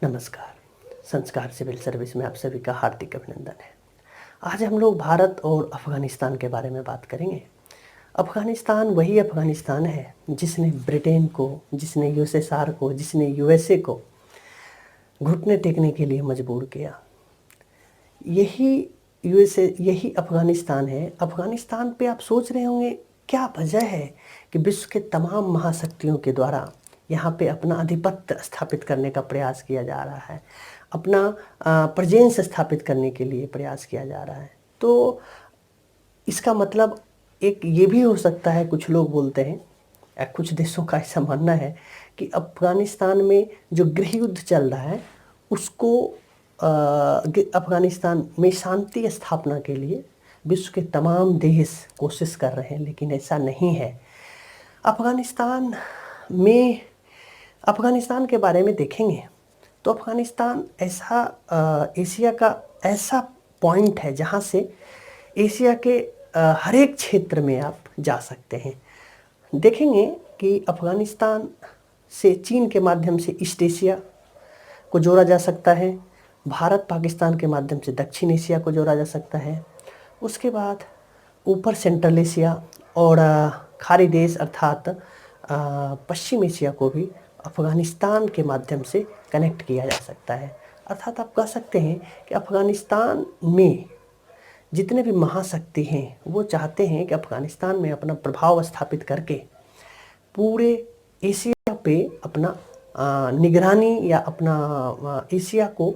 नमस्कार। संस्कार civil service में आप सभी का हार्दिक अभिनंदन है। आज हम लोग भारत और अफ़गानिस्तान के बारे में बात करेंगे। अफ़गानिस्तान वही अफ़गानिस्तान है जिसने ब्रिटेन को, जिसने यूएसएसआर को, जिसने यूएसए को घुटने टेकने के लिए मजबूर किया। यही अफ़गानिस्तान है। अफ़गानिस्तान पे आप सोच रहे होंगे क्या वजह है कि विश्व के तमाम महाशक्तियों के द्वारा यहाँ पे अपना आधिपत्य स्थापित करने का प्रयास किया जा रहा है, अपना प्रेजेंस स्थापित करने के लिए प्रयास किया जा रहा है। तो इसका मतलब एक ये भी हो सकता है, कुछ लोग बोलते हैं या कुछ देशों का ऐसा मानना है कि अफ़गानिस्तान में जो गृह युद्ध चल रहा है उसको अफ़गानिस्तान में शांति स्थापना के लिए विश्व के तमाम देश कोशिश कर रहे हैं, लेकिन ऐसा नहीं है। अफ़गानिस्तान के बारे में देखेंगे तो अफ़गानिस्तान ऐसा एशिया का ऐसा पॉइंट है जहाँ से एशिया के हर एक क्षेत्र में आप जा सकते हैं। देखेंगे कि अफ़गानिस्तान से चीन के माध्यम से ईस्ट एशिया को जोड़ा जा सकता है, भारत पाकिस्तान के माध्यम से दक्षिण एशिया को जोड़ा जा सकता है, उसके बाद ऊपर सेंट्रल एशिया और खाड़ी देश अर्थात पश्चिम एशिया को भी अफ़गानिस्तान के माध्यम से कनेक्ट किया जा सकता है। अर्थात आप कह सकते हैं कि अफ़गानिस्तान में जितने भी महाशक्ति हैं वो चाहते हैं कि अफ़गानिस्तान में अपना प्रभाव स्थापित करके पूरे एशिया पे अपना निगरानी या अपना एशिया को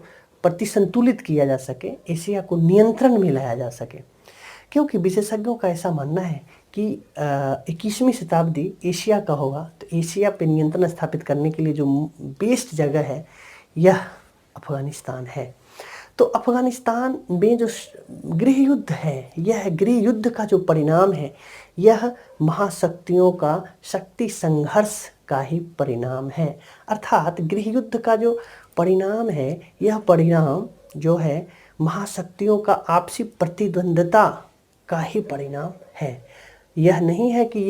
प्रतिसंतुलित किया जा सके, एशिया को नियंत्रण में लाया जा सके। क्योंकि विशेषज्ञों का ऐसा मानना है कि 21वीं शताब्दी एशिया का होगा, तो एशिया पे नियंत्रण स्थापित करने के लिए जो बेस्ट जगह है यह अफ़गानिस्तान है। तो अफ़गानिस्तान में जो गृह युद्ध है, यह गृह युद्ध का जो परिणाम है यह महाशक्तियों का शक्ति संघर्ष का ही परिणाम है। अर्थात गृह युद्ध का जो परिणाम है यह परिणाम जो है महाशक्तियों का आपसी प्रतिद्वंद्विता का ही परिणाम है। यह नहीं है कि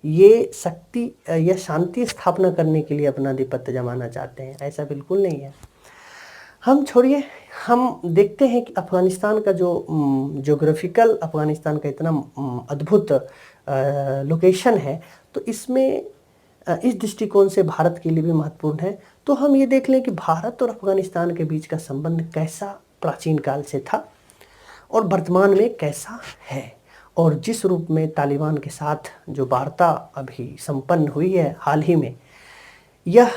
यह शांति स्थापना करने के लिए अपना आधिपत्य जमाना चाहते हैं, ऐसा बिल्कुल नहीं है। हम छोड़िए, हम देखते हैं कि अफ़गानिस्तान का जो ज्योग्राफिकल अफ़गानिस्तान का इतना अद्भुत लोकेशन है, तो इसमें इस दृष्टिकोण से भारत के लिए भी महत्वपूर्ण है। तो हम ये देख लें कि भारत और अफ़गानिस्तान के बीच का संबंध कैसा प्राचीन काल से था और वर्तमान में कैसा है, और जिस रूप में तालिबान के साथ जो वार्ता अभी संपन्न हुई है हाल ही में, यह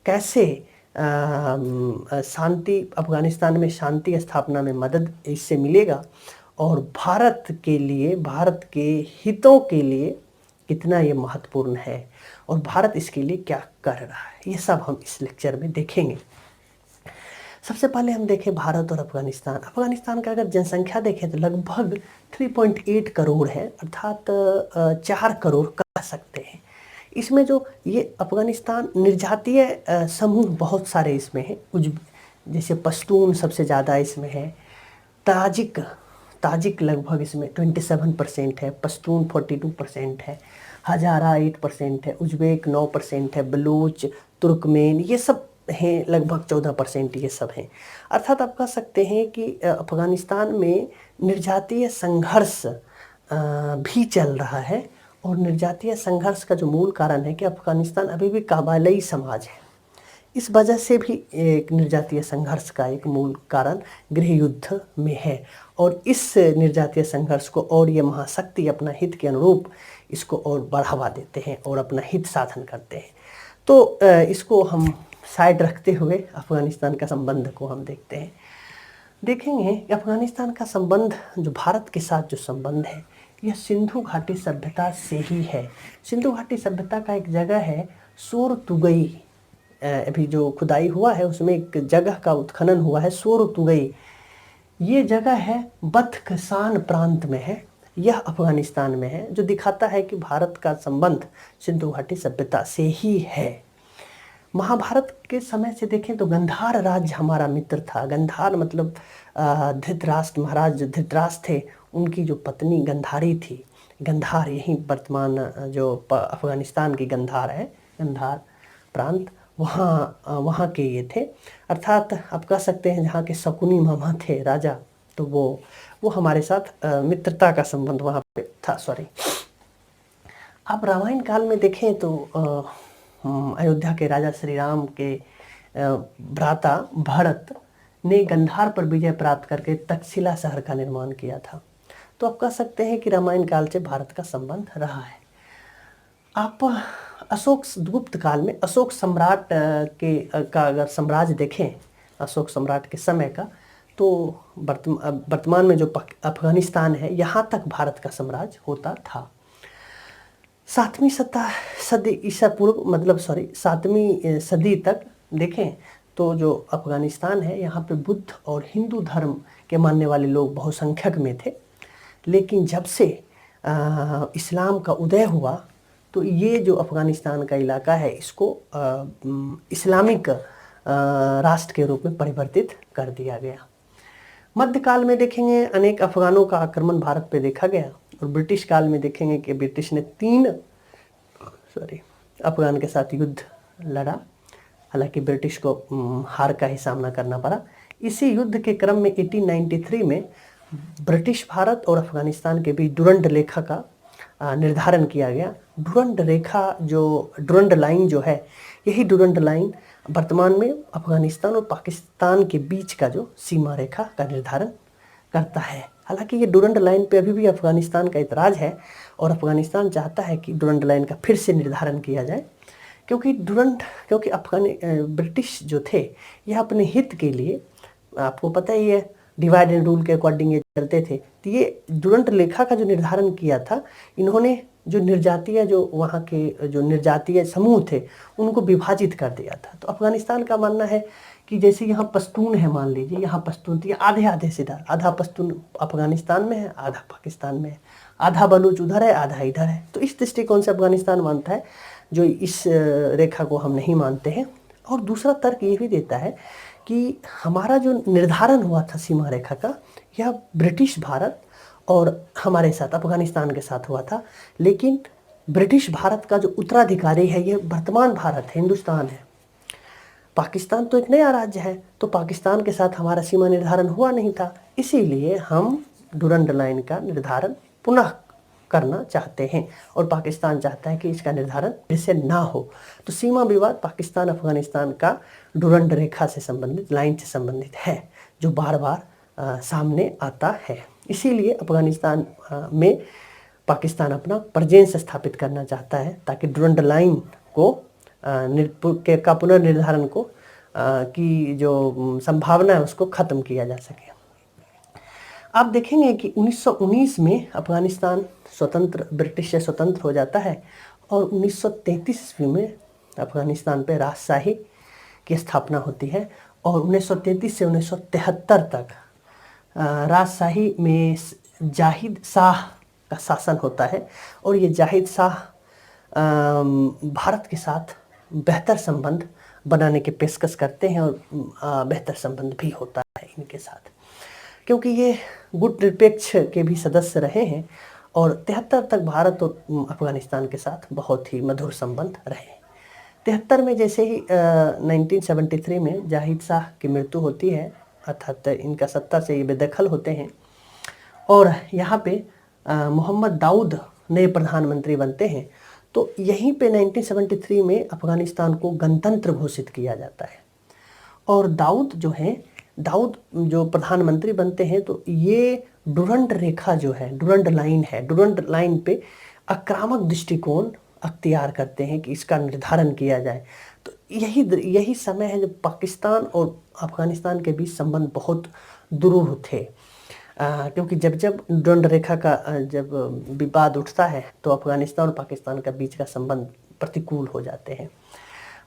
कैसे शांति अफ़गानिस्तान में शांति स्थापना में मदद इससे मिलेगा और भारत के लिए, भारत के हितों के लिए कितना ये महत्वपूर्ण है और भारत इसके लिए क्या कर रहा है, ये सब हम इस लेक्चर में देखेंगे। सबसे पहले हम देखें भारत और अफ़गानिस्तान। अफ़गानिस्तान का अगर जनसंख्या देखें तो लगभग 3.8 करोड़ है, अर्थात 4 करोड़ कह सकते हैं। इसमें जो ये अफ़गानिस्तान निर्जातीय समूह बहुत सारे इसमें हैं, जैसे पश्तून सबसे ज़्यादा इसमें है, ताजिक लगभग इसमें 27% है, पश्तून 42% है, हजारा 8% है, उज़्बेक 9% है, बलूच, तुर्कमेन ये सब हैं, लगभग 14% ये सब हैं। अर्थात आप कह सकते हैं कि अफ़गानिस्तान में निर्जातीय संघर्ष भी चल रहा है, और निर्जातीय संघर्ष का जो मूल कारण है कि अफ़गानिस्तान अभी भी कबायली समाज है, इस वजह से भी एक निर्जातीय संघर्ष का एक मूल कारण गृह युद्ध में है। और इस निर्जातीय संघर्ष को और ये महाशक्ति अपना हित के अनुरूप इसको और बढ़ावा देते हैं और अपना हित साधन करते हैं। तो इसको हम साइड रखते हुए अफ़गानिस्तान का संबंध को हम देखेंगे। अफ़गानिस्तान का संबंध जो भारत के साथ जो संबंध है यह सिंधु घाटी सभ्यता से ही है। सिंधु घाटी सभ्यता का एक जगह है सोरतुगई, अभी जो खुदाई हुआ है उसमें एक जगह का उत्खनन हुआ है सोरतुगई। ये जगह है बदख्शान प्रांत में है, यह अफ़गानिस्तान में है, जो दिखाता है कि भारत का संबंध सिंधु घाटी सभ्यता से ही है। महाभारत के समय से देखें तो गंधार राज्य हमारा मित्र था। गंधार मतलब धृतराष्ट्र, महाराज धृतराष्ट्र थे, उनकी जो पत्नी गंधारी थी। गंधार यही वर्तमान जो अफ़गानिस्तान की गंधार है, गंधार प्रांत, वहाँ के ये थे, अर्थात आप कह सकते हैं जहाँ के शकुनी मामा थे राजा, तो वो हमारे साथ मित्रता का संबंध वहाँ पे था। सॉरी, आप रामायण काल में देखें तो अयोध्या के राजा श्री राम के भ्राता भरत ने गंधार पर विजय प्राप्त करके तक्षशिला शहर का निर्माण किया था। तो आप कह सकते हैं कि रामायण काल से भारत का संबंध रहा है। आप अशोक गुप्त काल में अशोक सम्राट का अगर साम्राज्य देखें, अशोक सम्राट के समय का, तो वर्तमान में जो अफगानिस्तान है, यहाँ तक भारत का साम्राज्य होता था। 7वीं सदी ईसा पूर्व, मतलब 7वीं सदी तक देखें तो जो अफगानिस्तान है, यहाँ पे बुद्ध और हिंदू धर्म के मानने वाले लोग बहुसंख्यक में थे। लेकिन जब से इस्लाम का उदय हुआ तो ये जो अफगानिस्तान का इलाका है, इसको इस्लामिक राष्ट्र के रूप में परिवर्तित कर दिया गया। मध्यकाल में देखेंगे अनेक अफगानों का आक्रमण भारत पे देखा गया, और ब्रिटिश काल में देखेंगे कि ब्रिटिश ने 3 अफगान के साथ युद्ध लड़ा। हालांकि ब्रिटिश को हार का ही सामना करना पड़ा। इसी युद्ध के क्रम में 1893 में ब्रिटिश भारत और अफगानिस्तान के बीच डुरंड रेखा का निर्धारण किया गया। डुरंड रेखा, जो डुरंड लाइन जो है, यही डुरंड लाइन वर्तमान में अफगानिस्तान और पाकिस्तान के बीच का जो सीमा रेखा का निर्धारण करता है। हालांकि ये डुरंड लाइन पे अभी भी अफगानिस्तान का इतराज़ है, और अफगानिस्तान चाहता है कि डुरंड लाइन का फिर से निर्धारण किया जाए, क्योंकि ब्रिटिश जो थे, यह अपने हित के लिए, आपको पता ही है, डिवाइड एंड रूल के अकॉर्डिंग ये चलते थे। तो ये डुरंड रेखा का जो निर्धारण किया था, इन्होंने जो निर्जातीय, जो वहाँ के जो निर्जातीय समूह थे, उनको विभाजित कर दिया था। तो अफगानिस्तान का मानना है कि जैसे यहाँ पश्तून है, मान लीजिए यहाँ पश्तून, तो ये आधे आधे से इधर, आधा पश्तून अफगानिस्तान में है, आधा पाकिस्तान में है, आधा बलूच उधर है, आधा इधर है। तो इस दृष्टिकोण से अफगानिस्तान मानता है, जो इस रेखा को हम नहीं मानते हैं। और दूसरा तर्क ये भी देता है कि हमारा जो निर्धारण हुआ था सीमा रेखा का, यह ब्रिटिश भारत और हमारे साथ अफगानिस्तान के साथ हुआ था। लेकिन ब्रिटिश भारत का जो उत्तराधिकारी है, ये वर्तमान भारत है, हिंदुस्तान है। पाकिस्तान तो एक नया राज्य है, तो पाकिस्तान के साथ हमारा सीमा निर्धारण हुआ नहीं था। इसीलिए हम डुरंड लाइन का निर्धारण पुनः करना चाहते हैं, और पाकिस्तान चाहता है कि इसका निर्धारण फिर से ना हो। तो सीमा विवाद पाकिस्तान अफगानिस्तान का डुरंड रेखा से संबंधित, लाइन से संबंधित है, जो बार बार सामने आता है। इसीलिए अफगानिस्तान में पाकिस्तान अपना प्रेजेंस स्थापित करना चाहता है, ताकि डुरंड लाइन को का पुनर्निर्धारण को की जो संभावना है, उसको ख़त्म किया जा सके। आप देखेंगे कि 1919 में अफगानिस्तान ब्रिटिश से स्वतंत्र हो जाता है, और 1933 ईस्वी में अफगानिस्तान पे राजशाही की स्थापना होती है, और 1933 से 1973 तक राजशाही में जाहिद शाह का शासन होता है। और ये जाहिद शाह भारत के साथ बेहतर संबंध बनाने की पेशकश करते हैं, और बेहतर संबंध भी होता है इनके साथ, क्योंकि ये गुट निरपेक्ष के भी सदस्य रहे हैं, और 73 तक भारत और अफगानिस्तान के साथ बहुत ही मधुर संबंध रहे। 73 में जैसे ही 1973 में जाहिद शाह की मृत्यु होती है, अर्थात इनका सत्ता से ये बेदखल होते हैं, और यहाँ पे मोहम्मद दाऊद नए प्रधानमंत्री बनते हैं। तो यहीं पे 1973 में अफगानिस्तान को गणतंत्र घोषित किया जाता है, और दाऊद जो प्रधानमंत्री बनते हैं, तो ये डुरंड रेखा जो है, डुरंड लाइन है, डुरंड लाइन पे आक्रामक दृष्टिकोण अख्तियार करते हैं कि इसका निर्धारण किया जाए। तो यही समय है जब पाकिस्तान और अफगानिस्तान के बीच संबंध बहुत दुरूह थे, क्योंकि जब डुरंड रेखा का जब विवाद उठता है, तो अफगानिस्तान और पाकिस्तान का बीच का संबंध प्रतिकूल हो जाते हैं।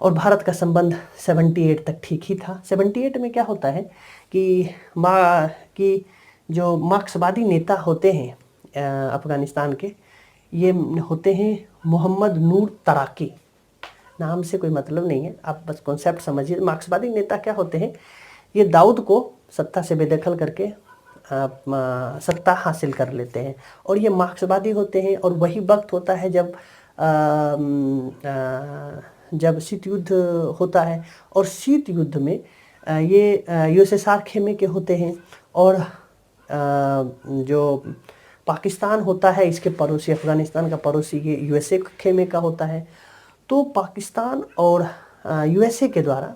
और भारत का संबंध 78 तक ठीक ही था। 78 में क्या होता है कि जो मार्क्सवादी नेता होते हैं अफगानिस्तान के, ये होते हैं मोहम्मद नूर तराकी। नाम से कोई मतलब नहीं है, आप बस कॉन्सेप्ट समझिए। मार्क्सवादी नेता क्या होते हैं, ये दाऊद को सत्ता से बेदखल करके सत्ता हासिल कर लेते हैं, और ये मार्क्सवादी होते हैं। और वही वक्त होता है जब जब शीत युद्ध होता है और शीत युद्ध में ये यूएसएसआर खेमे के होते हैं और जो पाकिस्तान होता है इसके पड़ोसी, अफ़गानिस्तान का पड़ोसी ये यूएसए खेमे का होता है। तो पाकिस्तान और यूएसए के द्वारा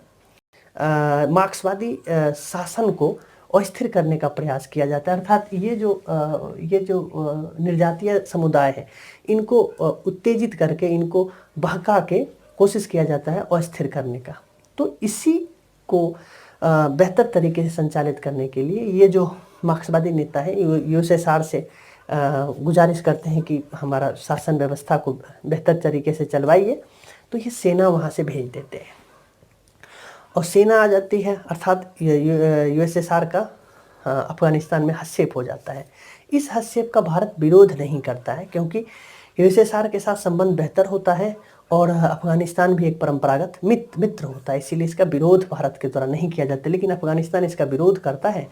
मार्क्सवादी शासन को अस्थिर करने का प्रयास किया जाता है, अर्थात ये जो निर्जातीय समुदाय है इनको उत्तेजित करके, इनको बहका के कोशिश किया जाता है अस्थिर करने का। तो इसी को बेहतर तरीके से संचालित करने के लिए ये जो मार्क्सवादी नेता है यूएसएसआर से गुजारिश करते हैं कि हमारा शासन व्यवस्था को बेहतर तरीके से चलवाइए, तो ये सेना वहाँ से भेज देते हैं और सेना आ जाती है, अर्थात यूएसएसआर का अफ़गानिस्तान में हस्तक्षेप हो जाता है। इस हस्तक्षेप का भारत विरोध नहीं करता है क्योंकि यूएसएसआर के साथ संबंध बेहतर होता है और अफ़गानिस्तान भी एक परंपरागत मित्र होता है, इसीलिए इसका विरोध भारत के द्वारा नहीं किया जाता। लेकिन अफ़गानिस्तान इसका विरोध करता है,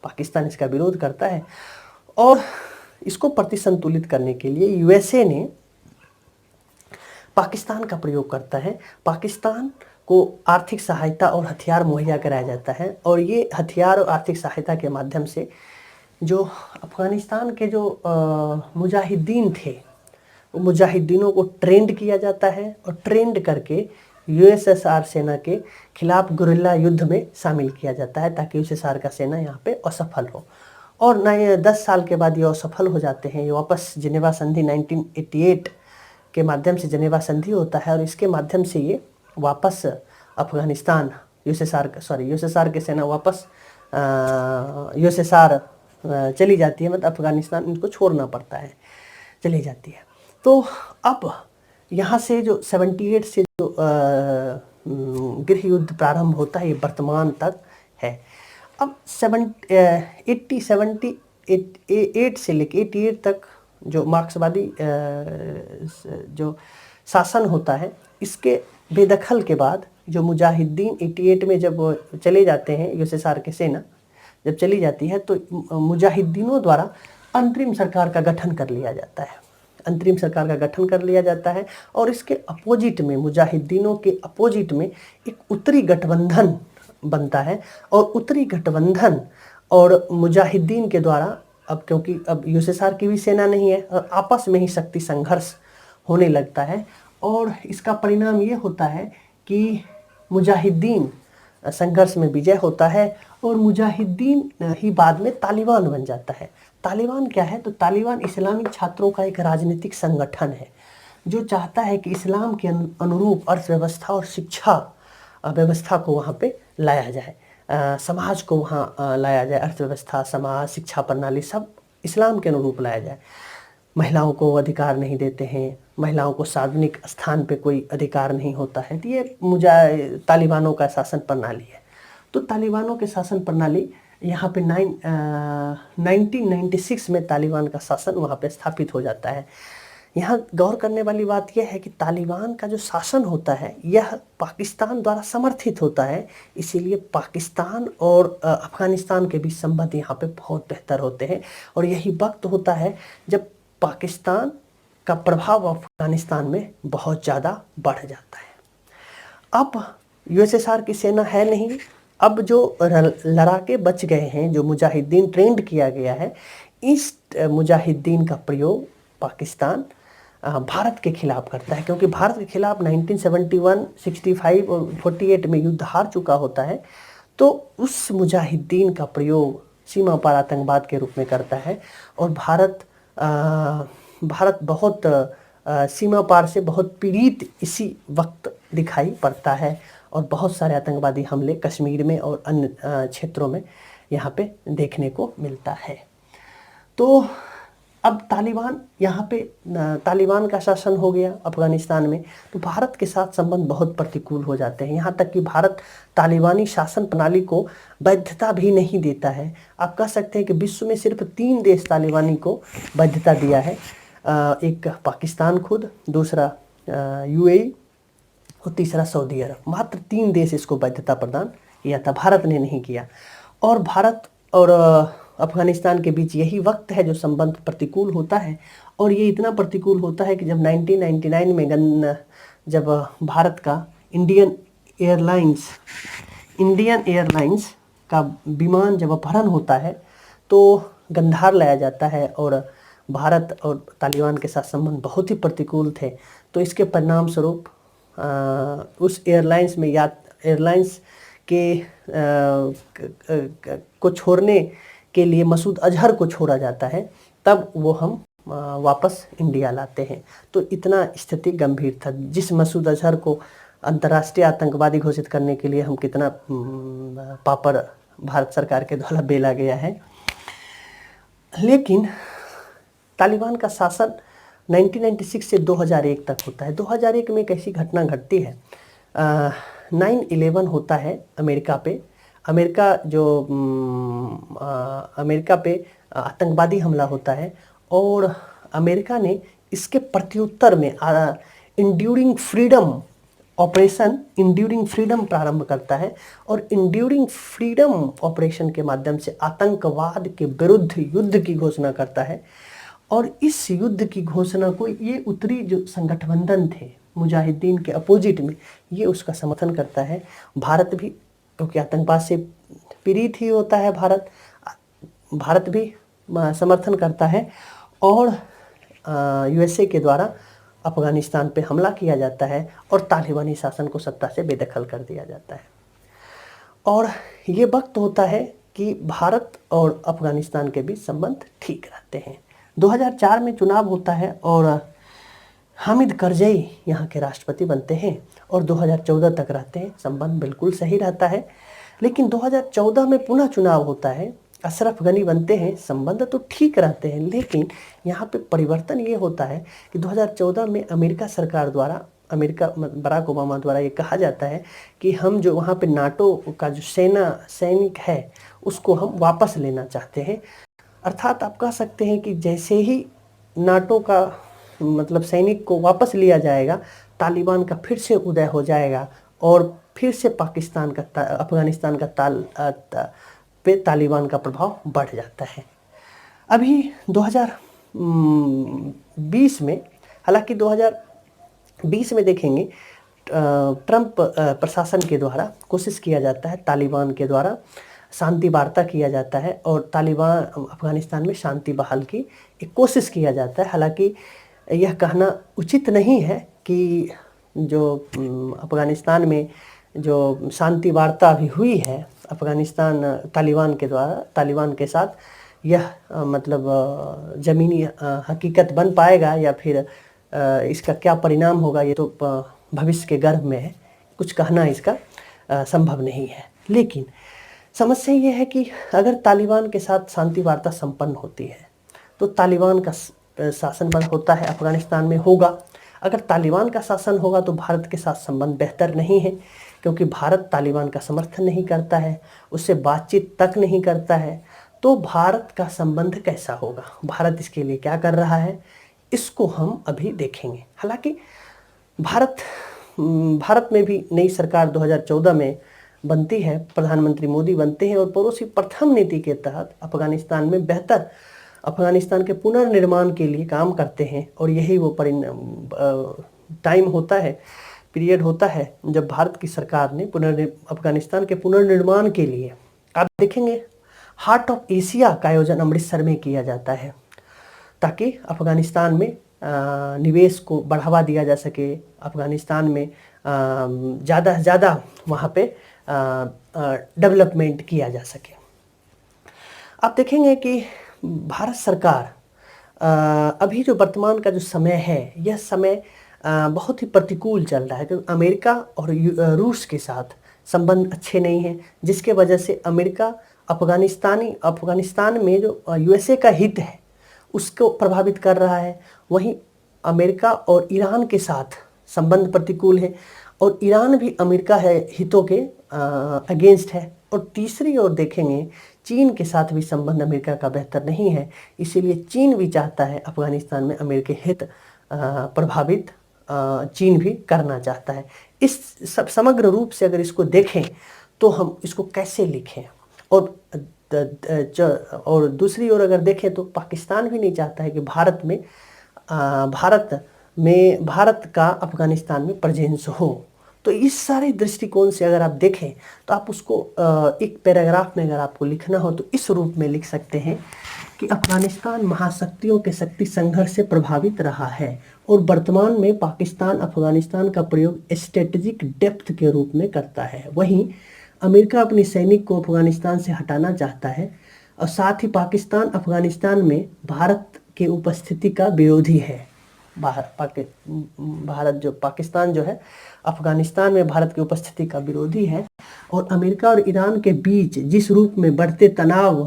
पाकिस्तान इसका विरोध करता है और इसको प्रतिसंतुलित करने के लिए यूएसए ने पाकिस्तान का प्रयोग करता है। पाकिस्तान को आर्थिक सहायता और हथियार मुहैया कराया जाता है और ये हथियार और आर्थिक सहायता के माध्यम से जो अफ़गानिस्तान के जो मुजाहिदीन थे, वो मुजाहिदीनों को ट्रेंड किया जाता है और ट्रेंड करके यूएसएसआर सेना के खिलाफ गुरिल्ला युद्ध में शामिल किया जाता है ताकि यूएसएसआर का सेना यहाँ पे असफल हो। और 10 साल के बाद ये असफल हो जाते हैं। ये वापस जिनेवा संधि 1988 के माध्यम से जिनेवा संधि होता है और इसके माध्यम से ये वापस अफ़गानिस्तान यूएसएसआर की सेना वापस यूएसएसआर चली जाती है, मतलब अफ़गानिस्तान इनको छोड़ना पड़ता है, चली जाती है। तो अब यहाँ से जो 78 से जो गृह युद्ध प्रारंभ होता है ये वर्तमान तक है। अब 78 से लेके 88 तक जो मार्क्सवादी जो शासन होता है इसके बेदखल के बाद जो मुजाहिदीन 88 में जब चले जाते हैं, यूएसएसआर की सेना जब चली जाती है तो मुजाहिदीनों द्वारा अंतरिम सरकार का गठन कर लिया जाता है। अंतरिम सरकार का गठन कर लिया जाता है और इसके अपोजिट में, मुजाहिदीनों के अपोजिट में एक उत्तरी गठबंधन बनता है और उत्तरी गठबंधन और मुजाहिदीन के द्वारा अब क्योंकि अब यूएसएसआर की भी सेना नहीं है और आपस में ही शक्ति संघर्ष होने लगता है और इसका परिणाम ये होता है कि मुजाहिदीन संघर्ष में विजय होता है और मुजाहिदीन ही बाद में तालिबान बन जाता है। तालिबान क्या है? तो तालिबान इस्लामी छात्रों का एक राजनीतिक संगठन है जो चाहता है कि इस्लाम के अनुरूप अर्थव्यवस्था और शिक्षा व्यवस्था को वहाँ पे लाया जाए, समाज को वहाँ लाया जाए, अर्थव्यवस्था, समाज, शिक्षा प्रणाली सब इस्लाम के अनुरूप लाया जाए। महिलाओं को अधिकार नहीं देते हैं, महिलाओं को सार्वजनिक स्थान पे कोई अधिकार नहीं होता है। तो ये तालिबानों का शासन प्रणाली है। तो तालिबानों के शासन प्रणाली यहाँ पे 1996 में तालिबान का शासन वहाँ पे स्थापित हो जाता है। यहाँ गौर करने वाली बात यह है कि तालिबान का जो शासन होता है यह पाकिस्तान द्वारा समर्थित होता है, इसीलिए पाकिस्तान और अफ़गानिस्तान के बीच संबंध यहाँ पे बहुत बेहतर होते हैं और यही वक्त होता है जब पाकिस्तान का प्रभाव अफ़गानिस्तान में बहुत ज़्यादा बढ़ जाता है। अब यूएसएसआर की सेना है नहीं, अब जो लड़ाके बच गए हैं, जो मुजाहिदीन ट्रेंड किया गया है, इस मुजाहिदीन का प्रयोग पाकिस्तान भारत के खिलाफ करता है क्योंकि भारत के खिलाफ 1971, 65 और 48 में युद्ध हार चुका होता है। तो उस मुजाहिदीन का प्रयोग सीमा पार आतंकवाद के रूप में करता है और भारत बहुत सीमा पार से बहुत पीड़ित इसी वक्त दिखाई पड़ता है और बहुत सारे आतंकवादी हमले कश्मीर में और अन्य क्षेत्रों में यहाँ पे देखने को मिलता है। तो अब तालिबान का शासन हो गया अफ़गानिस्तान में, तो भारत के साथ संबंध बहुत प्रतिकूल हो जाते हैं। यहाँ तक कि भारत तालिबानी शासन प्रणाली को वैधता भी नहीं देता है। आप कह सकते हैं कि विश्व में सिर्फ 3 देश तालिबानी को वैधता दिया है, एक पाकिस्तान खुद, दूसरा यूएई और तीसरा सऊदी अरब। मात्र 3 देश इसको वैधता प्रदान किया था, भारत ने नहीं किया। और भारत और अफ़गानिस्तान के बीच यही वक्त है जो संबंध प्रतिकूल होता है और ये इतना प्रतिकूल होता है कि जब 1999 में जब भारत का इंडियन एयरलाइंस का विमान जब अपहरण होता है तो गंधार लाया जाता है और भारत और तालिबान के साथ संबंध बहुत ही प्रतिकूल थे। तो इसके परिणाम स्वरूप उस एयरलाइंस के को छोड़ने के लिए मसूद अजहर को छोड़ा जाता है, तब वो हम वापस इंडिया लाते हैं। तो इतना स्थिति गंभीर था। जिस मसूद अजहर को अंतर्राष्ट्रीय आतंकवादी घोषित करने के लिए हम कितना पापड़ भारत सरकार के द्वारा बेला गया है। लेकिन तालिबान का शासन 1996 से 2001 तक होता है। 2001 में एक ऐसी घटना घटती है, 9/11 होता है अमेरिका पे। अमेरिका पे आतंकवादी हमला होता है और अमेरिका ने इसके प्रत्युत्तर में ऑपरेशन इंड्यूरिंग फ्रीडम प्रारंभ करता है और इंड्यूरिंग फ्रीडम ऑपरेशन के माध्यम से आतंकवाद के विरुद्ध युद्ध की घोषणा करता है। और इस युद्ध की घोषणा को ये उत्तरी जो संगठबंधन थे मुजाहिदीन के अपोजिट में, ये उसका समर्थन करता है। भारत भी, क्योंकि आतंकवाद से पीड़ित ही होता है भारत भी समर्थन करता है और यूएसए के द्वारा अफगानिस्तान पे हमला किया जाता है और तालिबानी शासन को सत्ता से बेदखल कर दिया जाता है। और ये वक्त होता है कि भारत और अफगानिस्तान के बीच संबंध ठीक रहते हैं। 2004 में चुनाव होता है और हामिद करजई यहाँ के राष्ट्रपति बनते हैं और 2014 तक रहते हैं। संबंध बिल्कुल सही रहता है। लेकिन 2014 में पुनः चुनाव होता है, अशरफ गनी बनते हैं, संबंध तो ठीक रहते हैं। लेकिन यहाँ पे परिवर्तन ये होता है कि 2014 में अमेरिका सरकार द्वारा, बराक ओबामा द्वारा ये कहा जाता है कि हम जो वहाँ पे नाटो का जो सैनिक है उसको हम वापस लेना चाहते हैं। अर्थात आप कह सकते हैं कि जैसे ही नाटो का सैनिक को वापस लिया जाएगा, तालिबान का फिर से उदय हो जाएगा और फिर से अफगानिस्तान का पे तालिबान का प्रभाव बढ़ जाता है। अभी 2020 में, हालांकि 2020 में देखेंगे ट्रंप प्रशासन के द्वारा कोशिश किया जाता है, तालिबान के द्वारा शांति वार्ता किया जाता है और तालिबान अफगानिस्तान में शांति बहाल की एक कोशिश किया जाता है। हालांकि यह कहना उचित नहीं है कि जो अफगानिस्तान में जो शांति वार्ता अभी हुई है अफगानिस्तान तालिबान के साथ, यह ज़मीनी हकीकत बन पाएगा या फिर इसका क्या परिणाम होगा, ये तो भविष्य के गर्भ में है। कुछ कहना इसका संभव नहीं है। लेकिन समस्या ये है कि अगर तालिबान के साथ शांति वार्ता संपन्न होती है तो तालिबान का शासन बंद होता है अफगानिस्तान में होगा। अगर तालिबान का शासन होगा तो भारत के साथ संबंध बेहतर नहीं है, क्योंकि भारत तालिबान का समर्थन नहीं करता है, उससे बातचीत तक नहीं करता है। तो भारत का संबंध कैसा होगा, भारत इसके लिए क्या कर रहा है, इसको हम अभी देखेंगे। हालांकि भारत में भी नई सरकार 2014 में बनती है, प्रधानमंत्री मोदी बनते हैं और पड़ोसी प्रथम नीति के तहत अफगानिस्तान के पुनर्निर्माण के लिए काम करते हैं। और यही वो टाइम होता है, पीरियड होता है जब भारत की सरकार ने अफगानिस्तान के पुनर्निर्माण के लिए, आप देखेंगे हार्ट ऑफ एशिया का आयोजन अमृतसर में किया जाता है ताकि अफगानिस्तान में निवेश को बढ़ावा दिया जा सके, अफगानिस्तान में ज़्यादा से ज़्यादा वहाँ पे डेवलपमेंट किया जा सके। आप देखेंगे कि भारत सरकार अभी जो वर्तमान का जो समय है, यह समय बहुत ही प्रतिकूल चल रहा है, क्योंकि अमेरिका और रूस के साथ संबंध अच्छे नहीं हैं, जिसके वजह से अमेरिका अफगानिस्तान में जो यूएसए का हित है उसको प्रभावित कर रहा है। वहीं अमेरिका और ईरान के साथ संबंध प्रतिकूल है और ईरान भी अमेरिका हितों के अगेंस्ट है। और तीसरी ओर देखेंगे चीन के साथ भी संबंध अमेरिका का बेहतर नहीं है, इसीलिए चीन भी चाहता है अफगानिस्तान में अमेरिकी हित प्रभावित चीन भी करना चाहता है। इस सब समग्र रूप से अगर इसको देखें तो हम इसको कैसे लिखें, और दूसरी ओर अगर देखें तो पाकिस्तान भी नहीं चाहता है कि भारत में भारत का अफगानिस्तान में प्रेजेंस हो। तो इस सारे दृष्टिकोण से अगर आप देखें तो आप उसको एक पैराग्राफ में अगर आपको लिखना हो तो इस रूप में लिख सकते हैं कि अफगानिस्तान महाशक्तियों के शक्ति संघर्ष से प्रभावित रहा है और वर्तमान में पाकिस्तान अफगानिस्तान का प्रयोग स्ट्रेटेजिक डेप्थ के रूप में करता है। वहीं अमेरिका अपनी सैनिक को अफगानिस्तान से हटाना चाहता है और साथ ही पाकिस्तान अफगानिस्तान में भारत के उपस्थिति का विरोधी है। भारत जो पाकिस्तान जो है अफगानिस्तान में भारत की उपस्थिति का विरोधी है और अमेरिका और ईरान के बीच जिस रूप में बढ़ते तनाव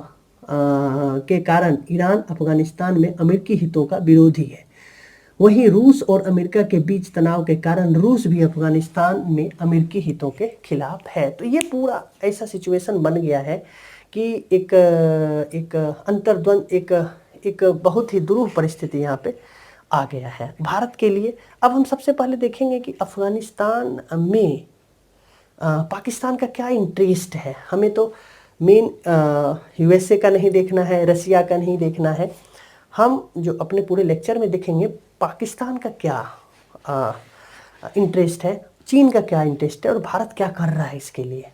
के कारण ईरान अफगानिस्तान में अमेरिकी हितों का विरोधी है। वहीं रूस और अमेरिका के बीच तनाव के कारण रूस भी अफगानिस्तान में अमेरिकी हितों के खिलाफ है। तो ये पूरा ऐसा सिचुएशन बन गया है कि एक अंतर्द्वंद एक बहुत ही दुरूह परिस्थिति यहाँ पे आ गया है भारत के लिए। अब हम सबसे पहले देखेंगे कि अफगानिस्तान में पाकिस्तान का क्या इंटरेस्ट है। हमें तो मेन यूएसए का नहीं देखना है, रसिया का नहीं देखना है। हम जो अपने पूरे लेक्चर में देखेंगे पाकिस्तान का क्या इंटरेस्ट है, चीन का क्या इंटरेस्ट है और भारत क्या कर रहा है इसके लिए।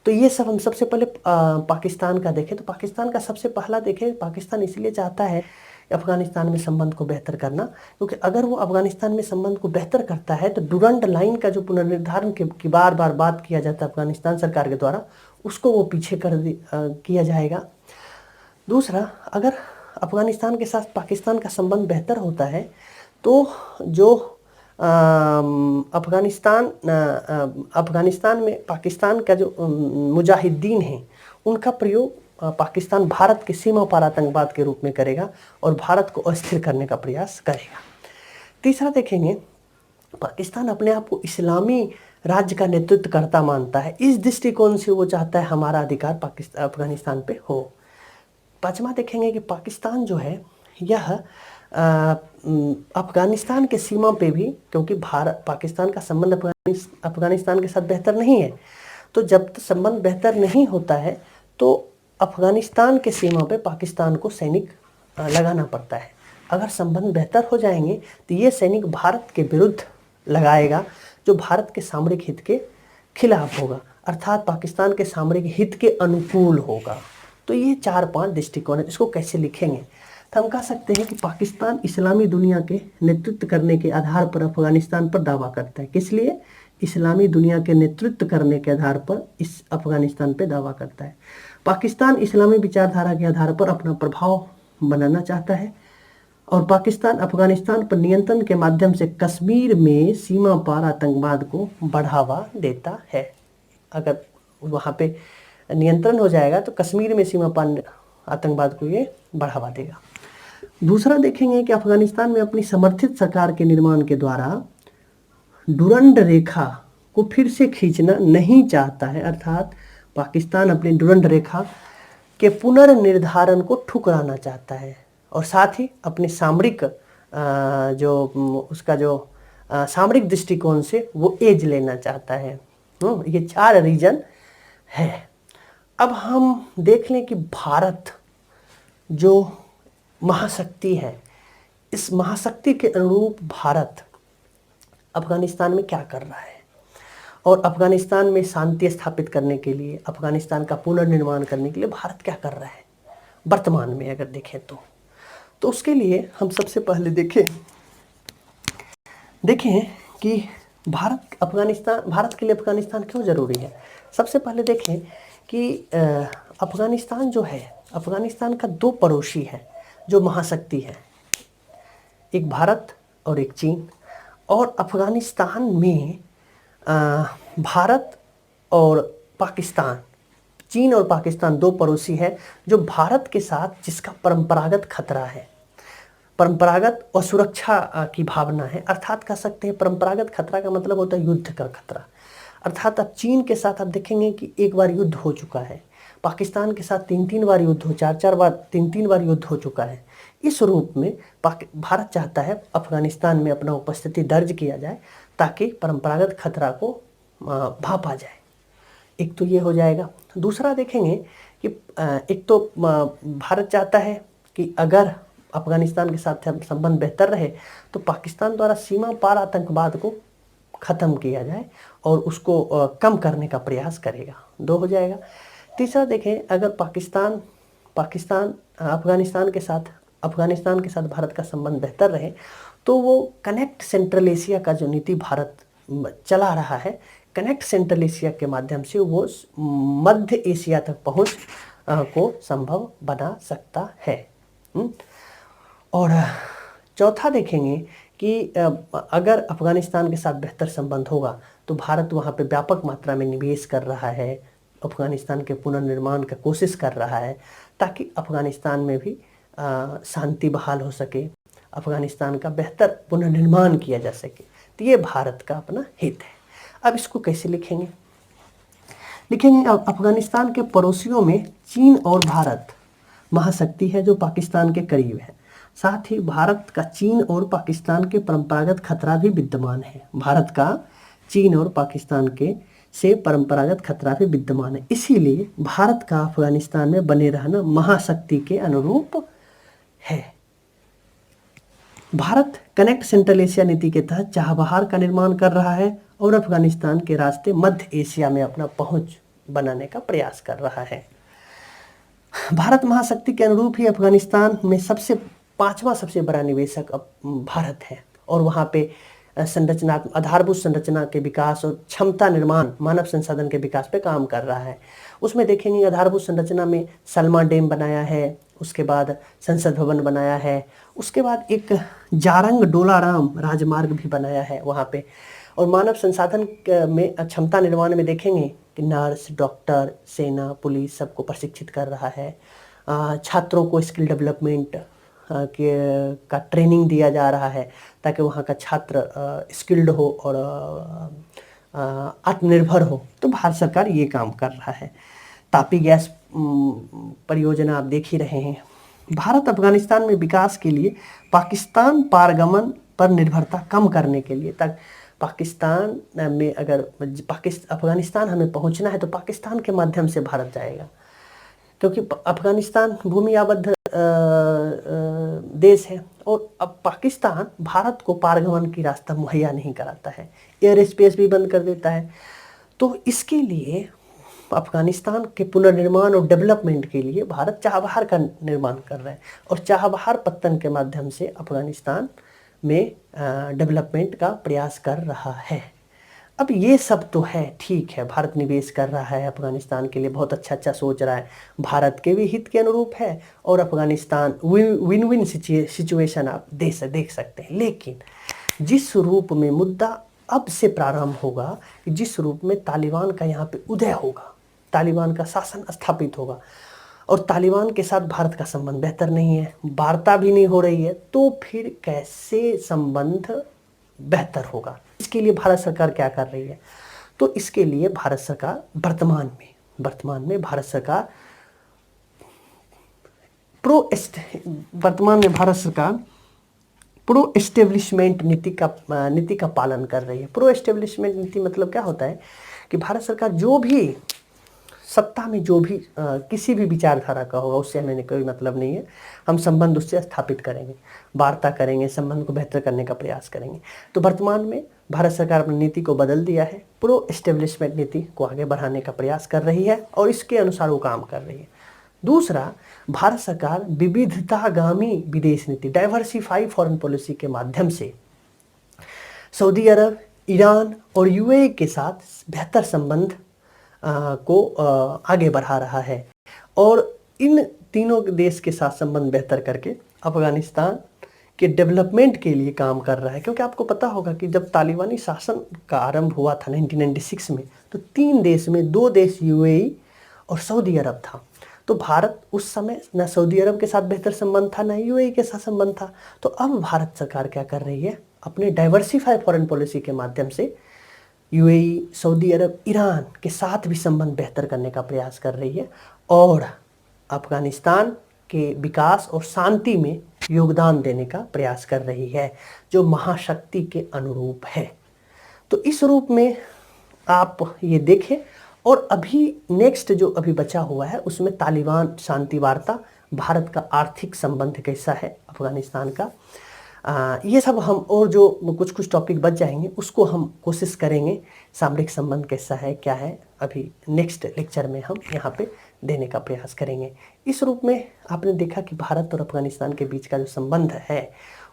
तो ये सब हम सबसे पहले पाकिस्तान का देखें। तो पाकिस्तान का सबसे पहला देखें, पाकिस्तान इसलिए चाहता है अफगानिस्तान में संबंध को बेहतर करना, क्योंकि अगर वो अफगानिस्तान में संबंध को बेहतर करता है तो डुरंड लाइन का जो पुनर्निर्धारण की बार बार बात किया जाता है अफगानिस्तान सरकार के द्वारा, उसको वो पीछे किया जाएगा। दूसरा, अगर अफगानिस्तान के साथ पाकिस्तान का संबंध बेहतर होता है तो जो अफगानिस्तान में पाकिस्तान का जो मुजाहिदीन हैं उनका प्रयोग पाकिस्तान भारत के सीमा पार आतंकवाद के रूप में करेगा और भारत को अस्थिर करने का प्रयास करेगा। तीसरा देखेंगे, पाकिस्तान अपने आप को इस्लामी राज्य का नेतृत्व करता मानता है। इस दृष्टिकोण से वो चाहता है हमारा अधिकार अफगानिस्तान पे हो। पांचवा देखेंगे कि पाकिस्तान जो है यह अफगानिस्तान के सीमा पे भी, क्योंकि पाकिस्तान का संबंध अफगानिस्तान के साथ बेहतर नहीं है, तो जब तक संबंध बेहतर नहीं होता है तो अफगानिस्तान के सीमा पे पाकिस्तान को सैनिक लगाना पड़ता है। अगर संबंध बेहतर हो जाएंगे तो ये सैनिक भारत के विरुद्ध लगाएगा जो भारत के सामरिक हित के खिलाफ होगा, अर्थात पाकिस्तान के सामरिक हित के अनुकूल होगा। तो ये 4-5 दृष्टिकोण है। इसको कैसे लिखेंगे तो हम कह सकते हैं कि पाकिस्तान इस्लामी दुनिया के नेतृत्व करने के आधार पर अफगानिस्तान पर दावा करता है। किस लिए? इस्लामी दुनिया के नेतृत्व करने के आधार पर इस अफगानिस्तान पे दावा करता है। पाकिस्तान इस्लामी विचारधारा के आधार पर अपना प्रभाव बनाना चाहता है और पाकिस्तान अफगानिस्तान पर नियंत्रण के माध्यम से कश्मीर में सीमा पार आतंकवाद को बढ़ावा देता है। अगर वहाँ पे नियंत्रण हो जाएगा तो कश्मीर में सीमा पार आतंकवाद को ये बढ़ावा देगा। दूसरा देखेंगे कि अफगानिस्तान में अपनी समर्थित सरकार के निर्माण के द्वारा डुरंड रेखा को फिर से खींचना नहीं चाहता है, अर्थात पाकिस्तान अपनी डुरंड रेखा के पुनर्निर्धारण को ठुकराना चाहता है और साथ ही अपने सामरिक सामरिक दृष्टिकोण से वो एज लेना चाहता है। ये 4 रीजन है। अब हम देख लें कि भारत जो महाशक्ति है, इस महाशक्ति के अनुरूप भारत अफगानिस्तान में क्या कर रहा है और अफगानिस्तान में शांति स्थापित करने के लिए, अफगानिस्तान का पुनर्निर्माण करने के लिए भारत क्या कर रहा है वर्तमान में अगर देखें तो उसके लिए हम सबसे पहले देखें कि भारत के लिए अफगानिस्तान क्यों ज़रूरी है। सबसे पहले देखें कि अफगानिस्तान जो है, अफगानिस्तान का 2 पड़ोसी है जो महाशक्ति है, एक भारत और एक चीन। और अफगानिस्तान में भारत और पाकिस्तान, चीन और पाकिस्तान 2 पड़ोसी हैं जो भारत के साथ जिसका परंपरागत खतरा है, परंपरागत और सुरक्षा की भावना है। अर्थात कह सकते हैं परंपरागत खतरा का मतलब होता है युद्ध का खतरा। अर्थात अब चीन के साथ आप देखेंगे कि एक बार युद्ध हो चुका है, पाकिस्तान के साथ 3-3 बार युद्ध हो, 4-4 बार 3-3 बार युद्ध हो चुका है। इस रूप में भारत चाहता है अफगानिस्तान में अपना उपस्थिति दर्ज किया जाए ताकि परंपरागत खतरा को भांपा जाए। एक तो ये हो जाएगा। दूसरा देखेंगे कि एक तो भारत चाहता है कि अगर अफगानिस्तान के साथ संबंध बेहतर रहे तो पाकिस्तान द्वारा सीमा पार आतंकवाद को ख़त्म किया जाए और उसको कम करने का प्रयास करेगा। 2 हो जाएगा। तीसरा देखें, अगर पाकिस्तान अफगानिस्तान के साथ भारत का संबंध बेहतर रहे तो वो कनेक्ट सेंट्रल एशिया का जो नीति भारत चला रहा है, कनेक्ट सेंट्रल एशिया के माध्यम से वो मध्य एशिया तक पहुंच को संभव बना सकता है। और चौथा देखेंगे कि अगर अफगानिस्तान के साथ बेहतर संबंध होगा तो भारत वहाँ पे व्यापक मात्रा में निवेश कर रहा है, अफगानिस्तान के पुनर्निर्माण का कोशिश कर रहा है ताकि अफगानिस्तान में भी शांति बहाल हो सके, अफगानिस्तान का बेहतर पुनर्निर्माण किया जा सके। तो ये भारत का अपना हित है। अब इसको कैसे लिखेंगे? अफगानिस्तान के पड़ोसियों में चीन और भारत महाशक्ति है जो पाकिस्तान के करीब है। साथ ही भारत का चीन और पाकिस्तान के परंपरागत खतरा भी विद्यमान है। भारत का चीन और पाकिस्तान के से परंपरागत खतरा भी विद्यमान है। इसीलिए भारत का अफगानिस्तान में बने रहना महाशक्ति के अनुरूप है। भारत कनेक्ट सेंट्रल एशिया नीति के तहत चाबहार का निर्माण कर रहा है और अफगानिस्तान के रास्ते मध्य एशिया में अपना पहुंच बनाने का प्रयास कर रहा है। भारत महाशक्ति के अनुरूप ही अफगानिस्तान में पांचवा सबसे बड़ा निवेशक अब भारत है और वहाँ पे आधारभूत संरचना के विकास और क्षमता निर्माण, मानव संसाधन के विकास पे काम कर रहा है। उसमें देखेंगे आधारभूत संरचना में सलमा डैम बनाया है, उसके बाद संसद भवन बनाया है, उसके बाद एक जारंग डोलाराम राजमार्ग भी बनाया है वहाँ पे। और मानव संसाधन में क्षमता निर्माण में देखेंगे कि नर्स, डॉक्टर, सेना, पुलिस सबको प्रशिक्षित कर रहा है। छात्रों को स्किल डेवलपमेंट का ट्रेनिंग दिया जा रहा है ताकि वहाँ का छात्र स्किल्ड हो और आत्मनिर्भर हो। तो भारत सरकार ये काम कर रहा है। तापी गैस परियोजना आप देख ही रहे हैं। भारत अफगानिस्तान में विकास के लिए पाकिस्तान पारगमन पर निर्भरता कम करने के लिए, ताकि पाकिस्तान में अगर अफगानिस्तान हमें पहुंचना है तो पाकिस्तान के माध्यम से भारत जाएगा, क्योंकि अफगानिस्तान भूमि आबद्ध देश है और अब पाकिस्तान भारत को पारगमन की रास्ता मुहैया नहीं कराता है, एयर स्पेस भी बंद कर देता है। तो इसके लिए अफगानिस्तान के पुनर्निर्माण और डेवलपमेंट के लिए भारत चाबहार का निर्माण कर रहा है और चाबहार पत्तन के माध्यम से अफगानिस्तान में डेवलपमेंट का प्रयास कर रहा है। अब ये सब तो है, ठीक है, भारत निवेश कर रहा है अफगानिस्तान के लिए, बहुत अच्छा सोच रहा है, भारत के भी हित के अनुरूप है और अफगानिस्तान विन विन सिचुएशन आप देख सकते हैं। लेकिन जिस रूप में मुद्दा अब से प्रारंभ होगा, जिस रूप में तालिबान का यहाँ पे उदय होगा, तालिबान का शासन स्थापित होगा और तालिबान के साथ भारत का संबंध बेहतर नहीं है, वार्ता भी नहीं हो रही है, तो फिर कैसे संबंध बेहतर होगा? इसके लिए भारत सरकार क्या कर रही है? तो इसके लिए भारत सरकार वर्तमान में भारत सरकार प्रो एस्टेब्लिशमेंट नीति का पालन कर रही है। प्रो एस्टेब्लिशमेंट नीति मतलब क्या होता है कि भारत सरकार जो भी सत्ता में किसी भी विचारधारा का होगा उससे हमें कोई मतलब नहीं है, हम संबंध उससे स्थापित करेंगे, वार्ता करेंगे, संबंध को बेहतर करने का प्रयास करेंगे। तो वर्तमान में भारत सरकार अपनी नीति को बदल दिया है, प्रो एस्टेब्लिशमेंट नीति को आगे बढ़ाने का प्रयास कर रही है और इसके अनुसार वो काम कर रही है। दूसरा, भारत सरकार विविधतागामी विदेश नीति, डाइवर्सिफाई फॉरेन पॉलिसी के माध्यम से सऊदी अरब, ईरान और यूएई के साथ बेहतर संबंध को आगे बढ़ा रहा है और इन तीनों देश के साथ संबंध बेहतर करके अफगानिस्तान के डेवलपमेंट के लिए काम कर रहा है। क्योंकि आपको पता होगा कि जब तालिबानी शासन का आरंभ हुआ था 1996 में, तो 3 देश में 2 देश यूएई और सऊदी अरब था। तो भारत उस समय न सऊदी अरब के साथ बेहतर संबंध था, न यूएई के साथ संबंध था। तो अब भारत सरकार क्या कर रही है? अपने डाइवर्सिफाई फॉरेन पॉलिसी के माध्यम से यूएई, सऊदी अरब, ईरान के साथ भी संबंध बेहतर करने का प्रयास कर रही है और अफगानिस्तान के विकास और शांति में योगदान देने का प्रयास कर रही है, जो महाशक्ति के अनुरूप है। तो इस रूप में आप ये देखें। और अभी नेक्स्ट जो अभी बचा हुआ है उसमें तालिबान शांति वार्ता भारत का आर्थिक संबंध कैसा है अफगानिस्तान का। ये सब हम और जो कुछ कुछ टॉपिक बच जाएंगे उसको हम कोशिश करेंगे, सामरिक संबंध कैसा है क्या है, अभी नेक्स्ट लेक्चर में हम यहाँ पे देने का प्रयास करेंगे। इस रूप में आपने देखा कि भारत और अफगानिस्तान के बीच का जो संबंध है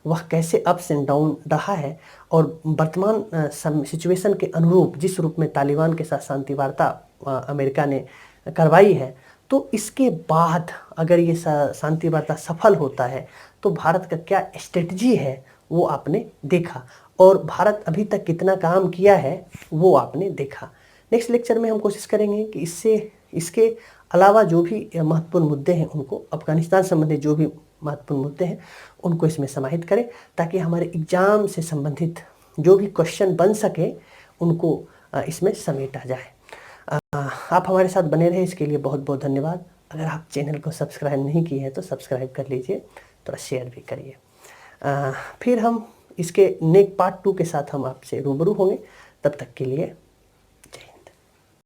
वह कैसे अप्स एंड डाउन रहा है, और वर्तमान सिचुएशन के अनुरूप जिस रूप में तालिबान के साथ शांति वार्ता अमेरिका ने करवाई है, तो इसके बाद अगर ये शांति वार्ता सफल होता है तो भारत का क्या स्ट्रेटजी है वो आपने देखा, और भारत अभी तक कितना काम किया है वो आपने देखा। नेक्स्ट लेक्चर में हम कोशिश करेंगे कि इसके अलावा जो भी महत्वपूर्ण मुद्दे हैं उनको, अफगानिस्तान संबंधी जो भी महत्वपूर्ण मुद्दे हैं उनको इसमें समाहित करें, ताकि हमारे एग्जाम से संबंधित जो भी क्वेश्चन बन सके उनको इसमें समेटा जाए। आप हमारे साथ बने रहे इसके लिए बहुत बहुत धन्यवाद। अगर आप चैनल को सब्सक्राइब नहीं किए हैं तो सब्सक्राइब कर लीजिए, थोड़ा शेयर भी करिए। फिर हम इसके नेक्स्ट पार्ट 2 के साथ हम आपसे रूबरू होंगे। तब तक के लिए